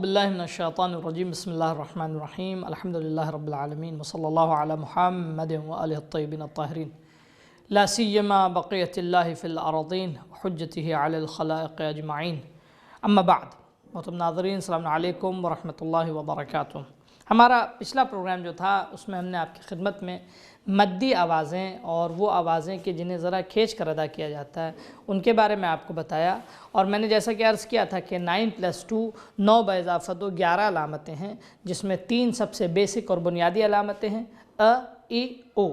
باللہ من الشیطان الرجیم بسم اللہ الرحمن الرحیم الحمدللہ رب العالمین وصلی اللہ علی محمد وآلہ الطیبین الطاہرین لا سیما بقیت اللہ فی الارضین وحجتہ علی الخلائق اجمعین اما بعد۔ محترم ناظرین السلام علیکم ورحمۃ اللہ وبرکاتہ۔ ہمارا پچھلا پروگرام جو تھا اس میں ہم نے آپ کی خدمت میں مدی آوازیں اور وہ آوازیں کہ جنہیں ذرا کھینچ کر ادا کیا جاتا ہے ان کے بارے میں آپ کو بتایا، اور میں نے جیسا کہ عرض کیا تھا کہ 9+2 9 باضافہ 2 11 علامتیں ہیں، جس میں 3 سب سے بیسک اور بنیادی علامتیں ہیں ا ای او۔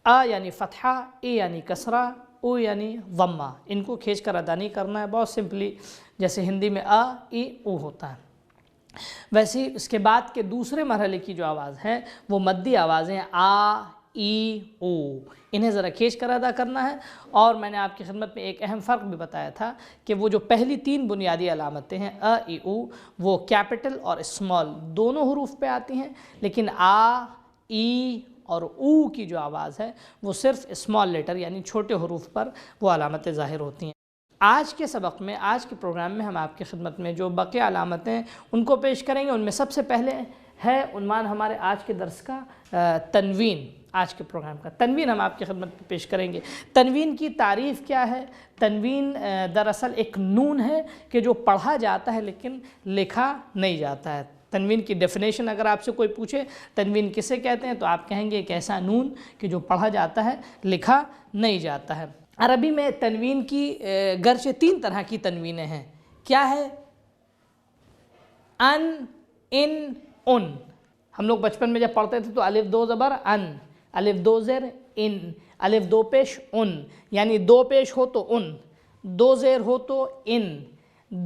ا یعنی فتحہ، ای یعنی کسرہ، او یعنی ضمہ۔ ان کو کھینچ کر ادا نہیں کرنا ہے، بہت سمپلی جیسے ہندی میں ا ای او ہوتا ہے۔ ویسے اس کے بعد کے دوسرے مرحلے کی جو آواز ہے وہ مدی آوازیں آ ای او، انہیں ذرا کھینچ کر ادا کرنا ہے۔ اور میں نے آپ کی خدمت میں ایک اہم فرق بھی بتایا تھا کہ وہ جو پہلی 3 بنیادی علامتیں ہیں ا ای او، وہ کیپٹل اور اسمال دونوں حروف پہ آتی ہیں، لیکن آ ای اور او کی جو آواز ہے وہ صرف اسمال لیٹر یعنی چھوٹے حروف پر وہ علامتیں ظاہر ہوتی ہیں۔ آج کے سبق میں، آج کے پروگرام میں ہم آپ کی خدمت میں جو بقیہ علامتیں ان کو پیش کریں گے، ان میں سب سے پہلے ہے عنوان ہمارے آج کے درس کا تنوین۔ آج کے پروگرام کا تنوین ہم آپ کی خدمت میں پیش کریں گے۔ تنوین کی تعریف کیا ہے؟ تنوین دراصل ایک نون ہے کہ جو پڑھا جاتا ہے لیکن لکھا نہیں جاتا ہے۔ تنوین کی ڈیفینیشن اگر آپ سے کوئی پوچھے تنوین کسے کہتے ہیں تو آپ کہیں گے ایک ایسا نون کہ جو پڑھا جاتا ہے لکھا نہیں جاتا ہے۔ عربی میں تنوین کی گرچہ 3 طرح کی تنوینیں ہیں۔ کیا ہے؟ ان، ان، ان۔ ہم لوگ بچپن میں جب پڑھتے تھے تو الف 2 زبر ان، الف 2 زیر ان، الف 2 پیش ان، یعنی 2 پیش ہو تو ان، 2 زیر ہو تو ان،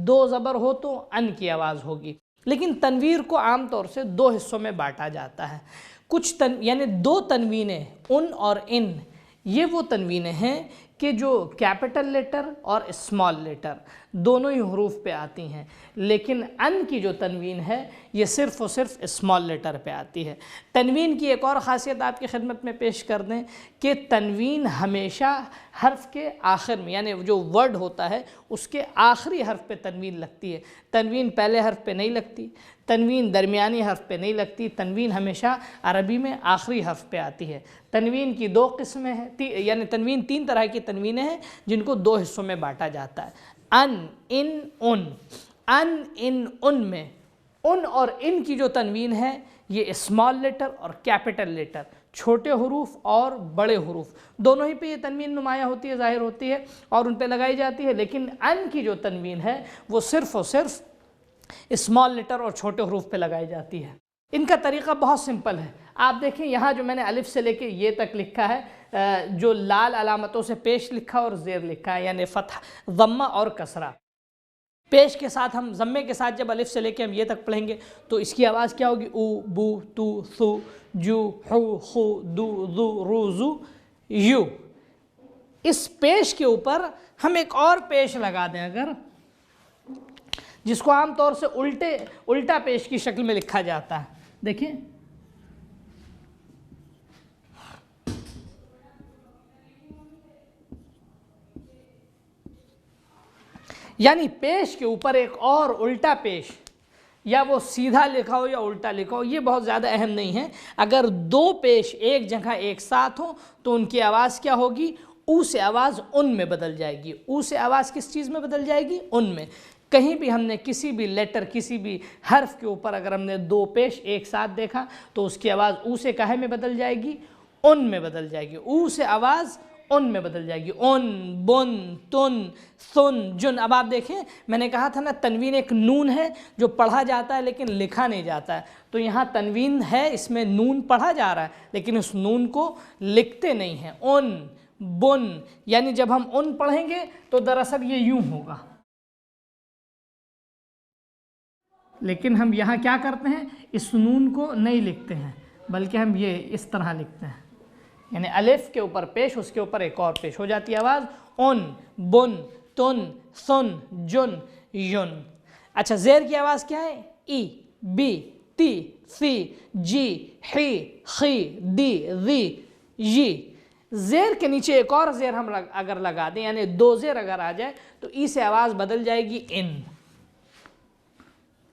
2 زبر ہو تو ان کی آواز ہوگی۔ لیکن تنویر کو عام طور سے 2 حصوں میں بانٹا جاتا ہے۔ یعنی 2 تنوینیں ان اور ان، یہ وہ تنوینیں ہیں کہ جو کیپٹل لیٹر اور اسمال لیٹر دونوں ہی حروف پہ آتی ہیں، لیکن ان کی جو تنوین ہے یہ صرف و صرف اسمال لیٹر پہ آتی ہے۔ تنوین کی ایک اور خاصیت آپ کی خدمت میں پیش کر دیں کہ تنوین ہمیشہ حرف کے آخر میں، یعنی جو ورڈ ہوتا ہے اس کے آخری حرف پہ تنوین لگتی ہے۔ تنوین پہلے حرف پہ نہیں لگتی، تنوین درمیانی حرف پہ نہیں لگتی، تنوین ہمیشہ عربی میں آخری حرف پہ آتی ہے۔ تنوین کی 2 قسمیں ہیں، یعنی تنوین 3 طرح کی تنوینیں ہیں جن کو 2 حصوں میں بانٹا جاتا ہے۔ ان، ان، ان۔ ان، ان، ان میں ان اور ان کی جو تنوین ہے یہ اسمال لیٹر اور کیپٹل لیٹر، چھوٹے حروف اور بڑے حروف دونوں ہی پہ یہ تنوین نمایاں ہوتی ہے، ظاہر ہوتی ہے اور ان پہ لگائی جاتی ہے۔ لیکن ان کی جو تنوین ہے وہ صرف اور صرف اسمال لیٹر اور چھوٹے حروف پہ لگائی جاتی ہے۔ ان کا طریقہ بہت سمپل ہے۔ آپ دیکھیں یہاں جو میں نے الف سے لے کے یہ تک لکھا ہے، جو لال علامتوں سے پیش لکھا اور زیر لکھا ہے، یعنی فتح، ضمہ اور کسرہ۔ پیش کے ساتھ ہم ضمے کے ساتھ جب الف سے لے کے ہم یہ تک پڑھیں گے تو اس کی آواز کیا ہوگی؟ او، بو، تو، ثو، جو، حو، خو، دو، ذو، رو، زو، یو۔ اس پیش کے اوپر ہم ایک اور پیش لگا دیں اگر، جس کو عام طور سے الٹا پیش کی شکل میں لکھا جاتا ہے، دیکھیں یعنی پیش کے اوپر ایک اور الٹا پیش، یا وہ سیدھا لکھا ہو یا الٹا لکھا ہو، یہ بہت زیادہ اہم نہیں ہے۔ اگر 2 پیش ایک جگہ ایک ساتھ ہوں تو ان کی آواز کیا ہوگی؟ او سے آواز ان میں بدل جائے گی۔ او سے آواز کس چیز میں بدل جائے گی؟ ان میں۔ کہیں بھی ہم نے کسی بھی لیٹر، کسی بھی حرف کے اوپر اگر ہم نے 2 پیش ایک ساتھ دیکھا تو اس کی آواز او سے کہے میں بدل جائے گی؟ ان میں بدل جائے گی۔ او سے آواز ان میں بدل جائے گی۔ ان، بن، تن، ثن، جن۔ اب آپ دیکھیں میں نے کہا تھا نا تنوین ایک نون ہے جو پڑھا جاتا ہے لیکن لکھا نہیں جاتا ہے، تو یہاں تنوین ہے، اس میں نون پڑھا جا رہا ہے لیکن اس نون کو لکھتے نہیں ہیں۔ ان، بن، یعنی جب ہم ان پڑھیں گے تو دراصل یہ یوں ہوگا، لیکن ہم یہاں کیا کرتے ہیں؟ اس نون کو نہیں لکھتے ہیں بلکہ ہم یہ اس طرح لکھتے ہیں، یعنی الف کے اوپر پیش، اس کے اوپر ایک اور پیش ہو جاتی ہے آواز، ان، بن، تن، ثن، جن، ین۔ اچھا زیر کی آواز کیا ہے؟ ای، بی، تی، سی، جی، حی، خی، دی، ذی، یی۔ زیر کے نیچے ایک اور زیر ہم اگر لگا دیں، یعنی 2 زیر اگر آ جائے تو ای سے آواز بدل جائے گی ان۔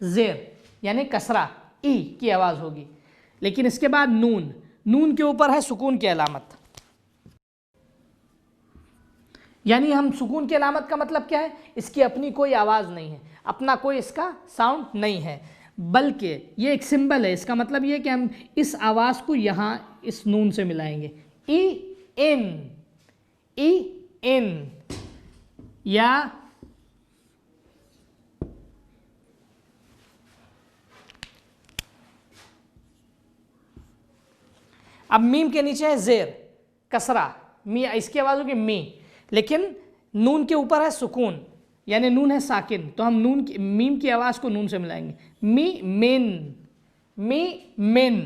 زیر یعنی کسرہ ای کی آواز ہوگی. لیکن اس کے بعد نون، نون کے اوپر ہے سکون کی علامت. یعنی ہم سکون کی علامت کا مطلب کیا ہے؟ اس کی اپنی کوئی آواز نہیں ہے، اپنا کوئی اس کا ساؤنڈ نہیں ہے، بلکہ یہ ایک سمبل ہے. اس کا مطلب یہ ہے کہ ہم اس آواز کو یہاں اس نون سے ملائیں گے. ای ان، ای ان، یا اب میم کے نیچے ہے زیر کسرہ می، اس کی آواز ہوگی می، لیکن نون کے اوپر ہے سکون یعنی نون ہے ساکن، تو ہم نون کی میم کی آواز کو نون سے ملائیں گے. می من، می من.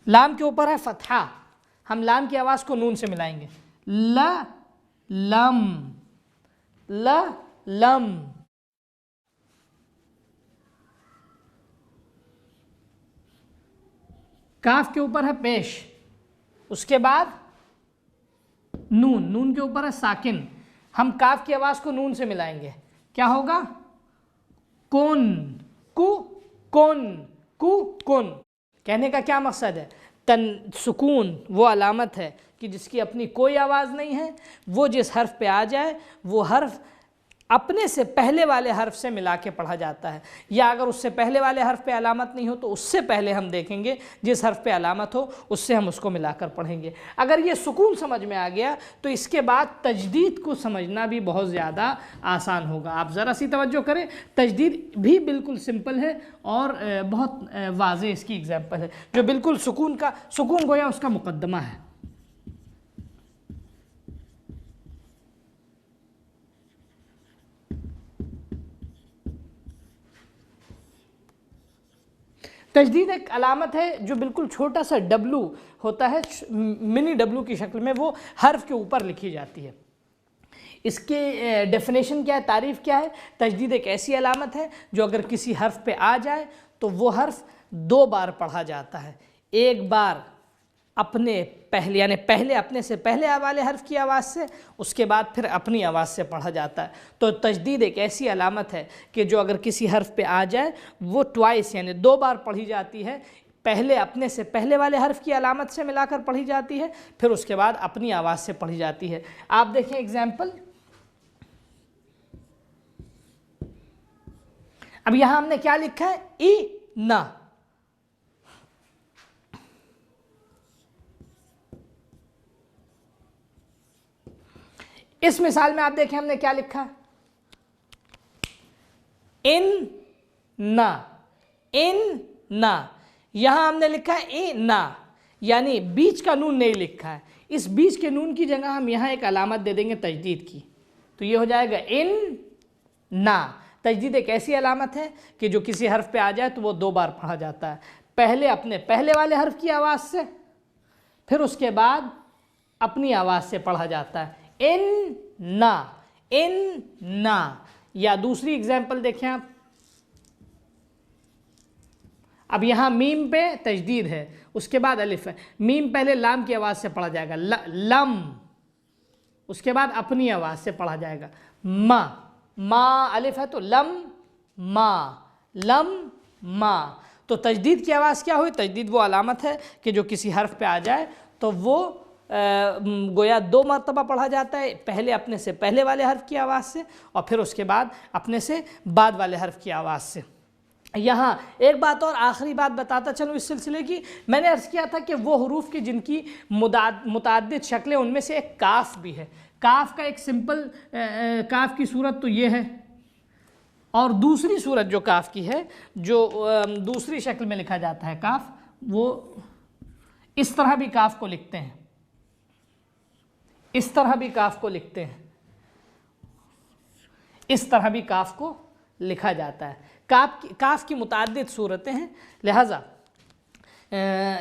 لام کے اوپر ہے فتحہ، ہم لام کی آواز کو نون سے ملائیں گے. ل لم، ل لم. کاف کے اوپر ہے پیش، اس کے بعد نون، نون کے اوپر ہے ساکن، ہم کاف کی آواز کو نون سے ملائیں گے. کیا ہوگا؟ کن، کو کن، کو کن. کہنے کا کیا مقصد ہے؟ سکون وہ علامت ہے کہ جس کی اپنی کوئی آواز نہیں ہے، وہ جس حرف پہ آ جائے وہ حرف اپنے سے پہلے والے حرف سے ملا کے پڑھا جاتا ہے، یا اگر اس سے پہلے والے حرف پہ علامت نہیں ہو تو اس سے پہلے ہم دیکھیں گے جس حرف پہ علامت ہو اس سے ہم اس کو ملا کر پڑھیں گے. اگر یہ سکون سمجھ میں آ گیا تو اس کے بعد تجدید کو سمجھنا بھی بہت زیادہ آسان ہوگا. آپ ذرا سی توجہ کریں، تجدید بھی بالکل سمپل ہے اور بہت واضح اس کی ایگزامپل ہے جو بالکل سکون گویا اس کا مقدمہ ہے. تجدید ایک علامت ہے جو بالکل چھوٹا سا ڈبلو ہوتا ہے، منی ڈبلو کی شکل میں، وہ حرف کے اوپر لکھی جاتی ہے. اس کے ڈیفینیشن کیا ہے، تعریف کیا ہے؟ تجدید ایک ایسی علامت ہے جو اگر کسی حرف پہ آ جائے تو وہ حرف دو بار پڑھا جاتا ہے. ایک بار اپنے پہلے یعنی پہلے اپنے سے پہلے والے حرف کی آواز سے، اس کے بعد پھر اپنی آواز سے پڑھا جاتا ہے. تو تجدید ایک ایسی علامت ہے کہ جو اگر کسی حرف پہ آ جائے وہ ٹوائس یعنی دو بار پڑھی جاتی ہے. پہلے اپنے سے پہلے والے حرف کی علامت سے ملا کر پڑھی جاتی ہے، پھر اس کے بعد اپنی آواز سے پڑھی جاتی ہے. آپ دیکھیں ایگزامپل. اب یہاں ہم نے کیا لکھا ہے؟ ای نا. اس مثال میں آپ دیکھیں ہم نے کیا لکھا؟ ان نا، ان نا. یہاں ہم نے لکھا ہے ای نا، یعنی بیچ کا نون نہیں لکھا ہے. اس بیچ کے نون کی جگہ ہم یہاں ایک علامت دے دیں گے تجدید کی، تو یہ ہو جائے گا ان نا. تجدید ایک ایسی علامت ہے کہ جو کسی حرف پہ آ جائے تو وہ دو بار پڑھا جاتا ہے. پہلے اپنے پہلے والے حرف کی آواز سے، پھر اس کے بعد اپنی آواز سے پڑھا جاتا ہے. ان نا، ان نا. یا دوسری اگزامپل دیکھیں آپ. اب یہاں میم پہ تجدید ہے، اس کے بعد الف ہے. میم پہلے لام کی آواز سے پڑھا جائے گا، لم. اس کے بعد اپنی آواز سے پڑھا جائے گا، ما. ما الف ہے تو لم ما، لم ما. تو تجدید کی آواز کیا ہوئی؟ تجدید وہ علامت ہے کہ جو کسی حرف پہ آ جائے تو وہ گویا دو مرتبہ پڑھا جاتا ہے، پہلے اپنے سے پہلے والے حرف کی آواز سے اور پھر اس کے بعد اپنے سے بعد والے حرف کی آواز سے. یہاں ایک بات اور آخری بات بتاتا چلوں اس سلسلے کی. میں نے عرض کیا تھا کہ وہ حروف کی جن کی متعدد شکلیں، ان میں سے ایک کاف بھی ہے. کاف کا ایک سمپل کاف کی صورت تو یہ ہے، اور دوسری صورت جو کاف کی ہے، جو دوسری شکل میں لکھا جاتا ہے کاف، وہ اس طرح بھی کاف کو لکھتے ہیں، اس طرح بھی کاف کو لکھتے ہیں، اس طرح بھی کاف کو لکھا جاتا ہے. کاف کی متعدد صورتیں ہیں، لہٰذا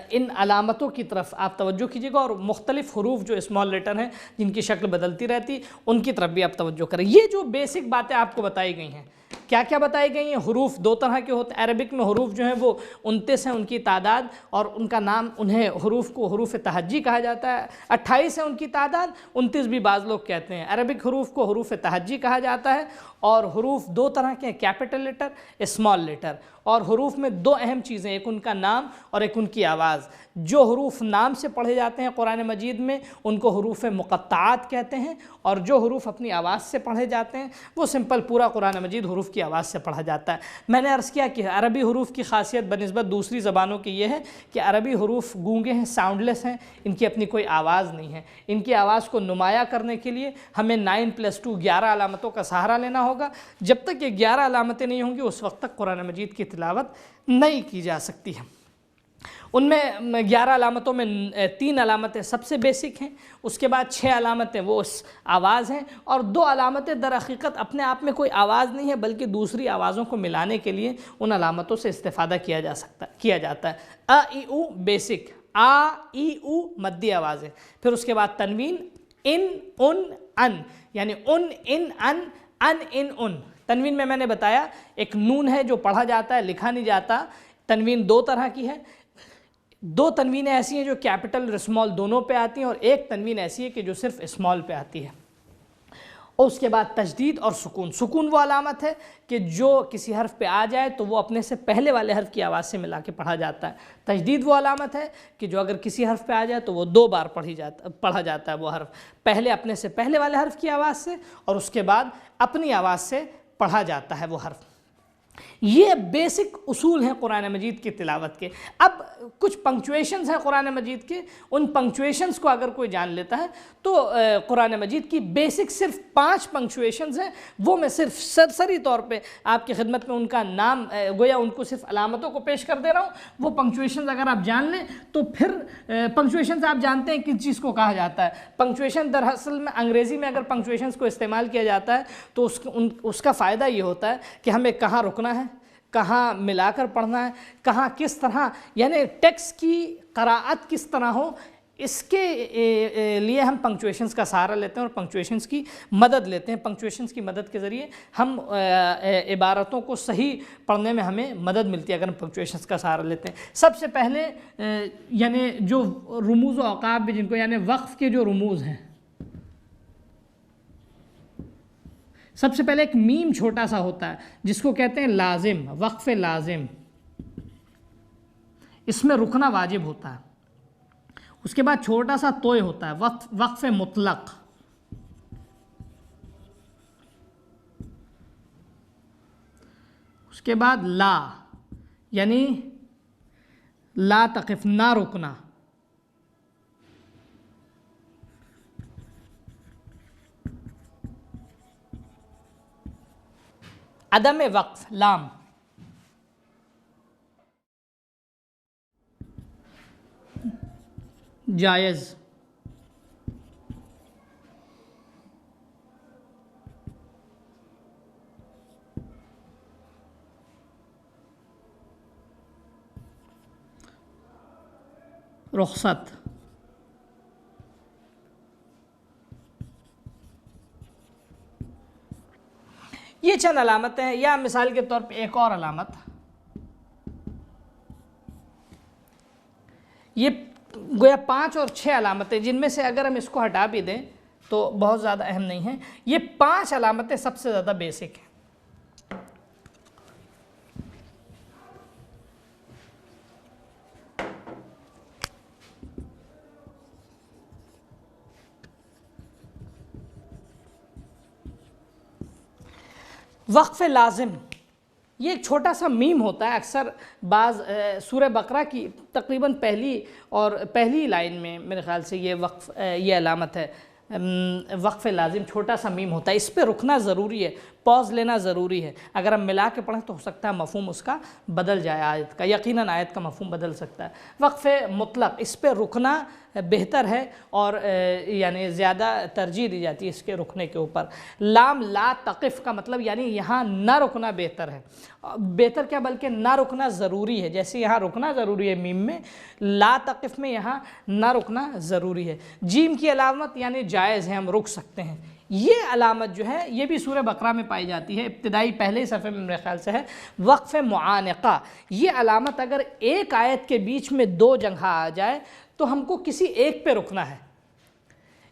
ان علامتوں کی طرف آپ توجہ کیجیے گا، اور مختلف حروف جو اسمال لیٹر ہیں جن کی شکل بدلتی رہتی ان کی طرف بھی آپ توجہ کریں. یہ جو بیسک باتیں آپ کو بتائی گئی ہیں کیا کیا بتائی گئی ہیں؟ حروف دو طرح کے ہوتے ہیں، عربک میں حروف جو ہیں وہ 29 ہیں ان کی تعداد، اور ان کا نام، انہیں حروف کو حروف تہجی کہا جاتا ہے۔ 28 ہے ان کی تعداد، 29 بھی بعض لوگ کہتے ہیں۔ عربک حروف کو حروف تہجی کہا جاتا ہے، اور حروف دو طرح کے ہیں، کیپٹل لیٹر، اسمال لیٹر۔ اور حروف میں دو اہم چیزیں، ایک ان کا نام اور ایک ان کی آواز۔ جو حروف نام سے پڑھے جاتے ہیں قرآن مجید میں ان کو حروف مقطعات کہتے ہیں، اور جو حروف اپنی آواز سے پڑھے جاتے ہیں وہ سمپل پورا قرآن مجید حروف کی آواز سے پڑھا جاتا ہے۔ میں نے عرض کیا کہ عربی حروف کی خاصیت بنسبت دوسری زبانوں کی یہ ہے کہ عربی حروف گونگے ہیں، ساؤنڈ لیس ہیں، ان کی اپنی کوئی آواز نہیں ہے۔ ان کی آواز کو نمایاں کرنے کے لیے ہمیں 9+2 11 علامتوں کا سہارا لینا ہوگا۔ جب تک یہ 11 علامتیں نہیں ہوں گی اس وقت تک قرآن مجید کی تلاوت نہیں کی جا سکتی ہے۔ ان میں 11 علامتوں میں 3 علامتیں سب سے بیسک ہیں، اس کے بعد 6 علامتیں وہ آواز ہیں، اور 2 علامتیں در حقیقت اپنے آپ میں کوئی آواز نہیں ہے بلکہ دوسری آوازوں کو ملانے کے لیے ان علامتوں سے استفادہ کیا جاتا ہے۔ ا ای او بیسک، آ ای او مدی آوازیں، پھر اس کے بعد تنوین، ان ان یعنی ان ان۔ تنوین میں نے بتایا ایک نون ہے جو پڑھا جاتا ہے، لکھا نہیں جاتا۔ تنوین 2 طرح کی ہے، 2 تنوینیں ایسی ہیں جو کیپٹل اور اسمال دونوں پہ آتی ہیں، اور ایک تنوین ایسی ہے کہ جو صرف اسمال پہ آتی ہے۔ اور اس کے بعد تشدید اور سکون۔ سکون وہ علامت ہے کہ جو کسی حرف پہ آ جائے تو وہ اپنے سے پہلے والے حرف کی آواز سے ملا کے پڑھا جاتا ہے۔ تشدید وہ علامت ہے کہ جو اگر کسی حرف پہ آ جائے تو وہ 2 بار پڑھا جاتا ہے وہ حرف، پہلے اپنے سے پہلے والے حرف کی آواز سے اور اس کے بعد اپنی آواز سے پڑھا جاتا ہے وہ حرف۔ یہ بیسک اصول ہیں قرآن مجید کی تلاوت کے۔ اب کچھ پنکچویشنز ہیں قرآن مجید کے، ان پنکچویشنز کو اگر کوئی جان لیتا ہے تو قرآن مجید کی بیسک صرف 5 پنکچویشنز ہیں، وہ میں صرف سرسری طور پہ آپ کی خدمت میں ان کا نام گویا ان کو صرف علامتوں کو پیش کر دے رہا ہوں۔ وہ پنکچویشنز اگر آپ جان لیں تو پھر پنکچویشنز آپ جانتے ہیں کس چیز کو کہا جاتا ہے۔ پنکچویشن دراصل میں انگریزی میں اگر پنکچویشنز کو استعمال کیا جاتا ہے تو اس کا فائدہ یہ ہوتا ہے کہ ہمیں کہاں رکنا ہے، کہاں ملا کر پڑھنا ہے، کہاں کس طرح، یعنی ٹیکسٹ کی قراءت کس طرح ہو، اس کے لیے ہم پنکچویشنز کا سہارا لیتے ہیں اور پنکچویشنز کی مدد لیتے ہیں۔ پنکچویشنز کی مدد کے ذریعے ہم عبارتوں کو صحیح پڑھنے میں ہمیں مدد ملتی ہے اگر ہم پنکچویشنز کا سہارا لیتے ہیں۔ سب سے پہلے یعنی جو رموز و اوقاف بھی جن کو یعنی وقف کے جو رموز ہیں، سب سے پہلے ایک میم چھوٹا سا ہوتا ہے جس کو کہتے ہیں لازم، وقف لازم، اس میں رکنا واجب ہوتا ہے۔ اس کے بعد چھوٹا سا توئے ہوتا ہے، وقف مطلق۔ اس کے بعد لا، یعنی لا تقف، نہ رکنا۔ عدم وقف، لام۔ جائز، رخصت، یہ چند علامتیں ہیں۔ یا مثال کے طور پہ ایک اور علامت، یہ گویا 5 اور 6 علامتیں جن میں سے اگر ہم اس کو ہٹا بھی دیں تو بہت زیادہ اہم نہیں ہیں۔ یہ 5 علامتیں سب سے زیادہ بیسک ہیں۔ وقف لازم یہ ایک چھوٹا سا میم ہوتا ہے، اکثر بعض سورہ بقرہ کی تقریباً پہلی لائن میں میرے خیال سے یہ علامت ہے، وقف لازم چھوٹا سا میم ہوتا ہے۔ اس پہ رکنا ضروری ہے، پوز لینا ضروری ہے۔ اگر ہم ملا کے پڑھیں تو ہو سکتا ہے مفہوم اس کا بدل جائے، آیت کا، یقیناً آیت کا مفہوم بدل سکتا ہے۔ وقف مطلق، اس پہ رکنا بہتر ہے اور یعنی زیادہ ترجیح دی جاتی ہے اس کے رکنے کے اوپر۔ لام، لا تقف کا مطلب یعنی یہاں نہ رکنا بہتر ہے، بہتر کیا بلکہ نہ رکنا ضروری ہے۔ جیسے یہاں رکنا ضروری ہے میم میں، لا تقف میں یہاں نہ رکنا ضروری ہے۔ جیم کی علامت یعنی جائز ہے، ہم رک سکتے ہیں۔ یہ علامت جو ہے یہ بھی سورہ بقرہ میں پائی جاتی ہے، ابتدائی پہلے صفحے میں میرے خیال سے ہے، وقف معانقہ۔ یہ علامت اگر ایک آیت کے بیچ میں دو جگہ آ جائے تو ہم کو کسی ایک پہ رکنا ہے،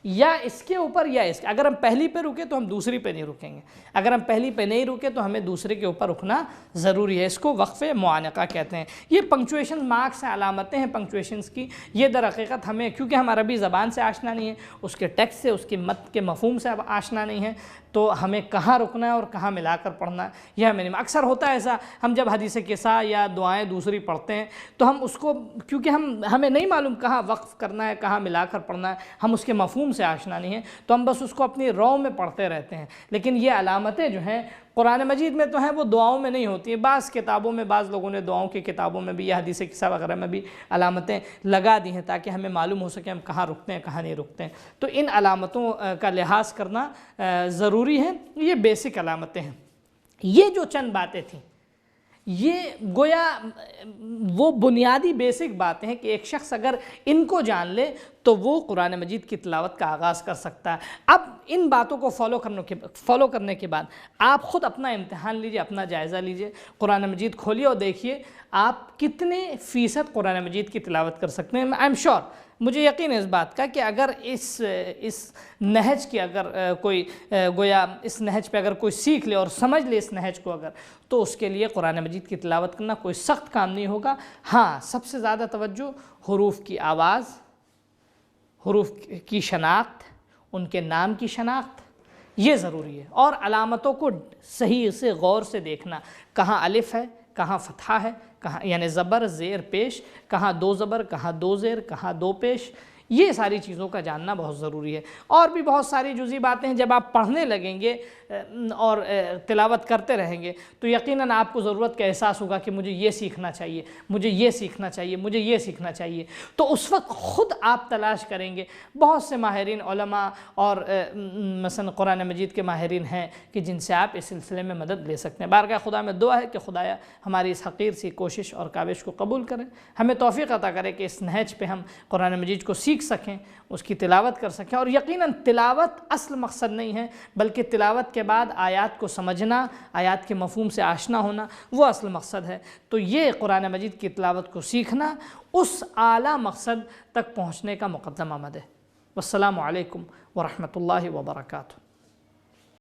یا اس کے اوپر یا اس کے، اگر ہم پہلی پہ رکے تو ہم دوسری پہ نہیں رکیں گے، اگر ہم پہلی پہ نہیں رکے تو ہمیں دوسرے کے اوپر رکنا ضروری ہے۔ اس کو وقف معانقہ کہتے ہیں۔ یہ پنکچویشن مارکس ہیں، علامتیں ہیں پنکچویشنز کی، یہ در حقیقت ہمیں، کیونکہ ہم عربی زبان سے آشنا نہیں ہے، اس کے ٹیکسٹ سے، اس کی متن کے مفہوم سے آشنا نہیں ہے، تو ہمیں کہاں رکنا ہے اور کہاں ملا کر پڑھنا ہے یہ ہمیں نہیں۔ اکثر ہوتا ہے ایسا، ہم جب حدیث کسا یا دعائیں دوسری پڑھتے ہیں تو ہم اس کو، کیونکہ ہمیں نہیں معلوم کہاں وقف کرنا ہے، کہاں ملا کر پڑھنا ہے، ہم اس کے مفہوم سے آشنا نہیں ہے، تو ہم بس اس کو اپنی رو میں پڑھتے رہتے ہیں۔ لیکن یہ علامتیں جو ہیں قرآن مجید میں تو ہیں، وہ دعاؤں میں نہیں ہوتی ہیں۔ بعض کتابوں میں، بعض لوگوں نے دعاؤں کی کتابوں میں بھی یا حدیث قصہ وغیرہ میں بھی علامتیں لگا دی ہیں تاکہ ہمیں معلوم ہو سکے ہم کہاں رکتے ہیں کہاں نہیں رکتے ہیں۔ تو ان علامتوں کا لحاظ کرنا ضروری ہے۔ یہ بیسک علامتیں ہیں۔ یہ جو چند باتیں تھیں یہ گویا وہ بنیادی بیسک باتیں ہیں کہ ایک شخص اگر ان کو جان لے تو وہ قرآن مجید کی تلاوت کا آغاز کر سکتا ہے۔ اب ان باتوں کو فالو کرنے کے بعد آپ خود اپنا امتحان لیجئے، اپنا جائزہ لیجئے، قرآن مجید کھولیے اور دیکھیے آپ کتنے فیصد قرآن مجید کی تلاوت کر سکتے ہیں۔ آئی ایم شور، مجھے یقین ہے اس بات کا کہ اگر اس نہج کی اگر کوئی گویا اس نہج پہ اگر کوئی سیکھ لے اور سمجھ لے اس نہج کو اگر، تو اس کے لیے قرآن مجید کی تلاوت کرنا کوئی سخت کام نہیں ہوگا۔ ہاں، سب سے زیادہ توجہ حروف کی آواز، حروف کی شناخت، ان کے نام کی شناخت، یہ ضروری ہے، اور علامتوں کو صحیح سے غور سے دیکھنا، کہاں الف ہے، کہاں فتحہ ہے، کہاں یعنی زبر زیر پیش، کہاں دو زبر، کہاں دو زیر، کہاں دو پیش، یہ ساری چیزوں کا جاننا بہت ضروری ہے۔ اور بھی بہت ساری جزئی باتیں ہیں، جب آپ پڑھنے لگیں گے اور تلاوت کرتے رہیں گے تو یقیناً آپ کو ضرورت کا احساس ہوگا کہ مجھے یہ سیکھنا چاہیے، مجھے یہ سیکھنا چاہیے، مجھے یہ سیکھنا چاہیے، تو اس وقت خود آپ تلاش کریں گے۔ بہت سے ماہرین علماء اور مثلا قرآن مجید کے ماہرین ہیں کہ جن سے آپ اس سلسلے میں مدد لے سکتے ہیں۔ بارگاہ خدا میں دعا ہے کہ خدایا ہماری اس حقیر سی کوشش اور کاوش کو قبول کریں، ہمیں توفیق عطا کرے کہ اس نہج پہ ہم قرآن مجید کو سیکھ سکیں، اس کی تلاوت کر سکیں۔ اور یقیناً تلاوت اصل مقصد نہیں ہے، بلکہ تلاوت کے بعد آیات کو سمجھنا، آیات کے مفہوم سے آشنا ہونا، وہ اصل مقصد ہے۔ تو یہ قرآن مجید کی تلاوت کو سیکھنا اس اعلیٰ مقصد تک پہنچنے کا مقدم آمد ہے۔ والسلام علیکم ورحمۃ اللہ وبرکاتہ۔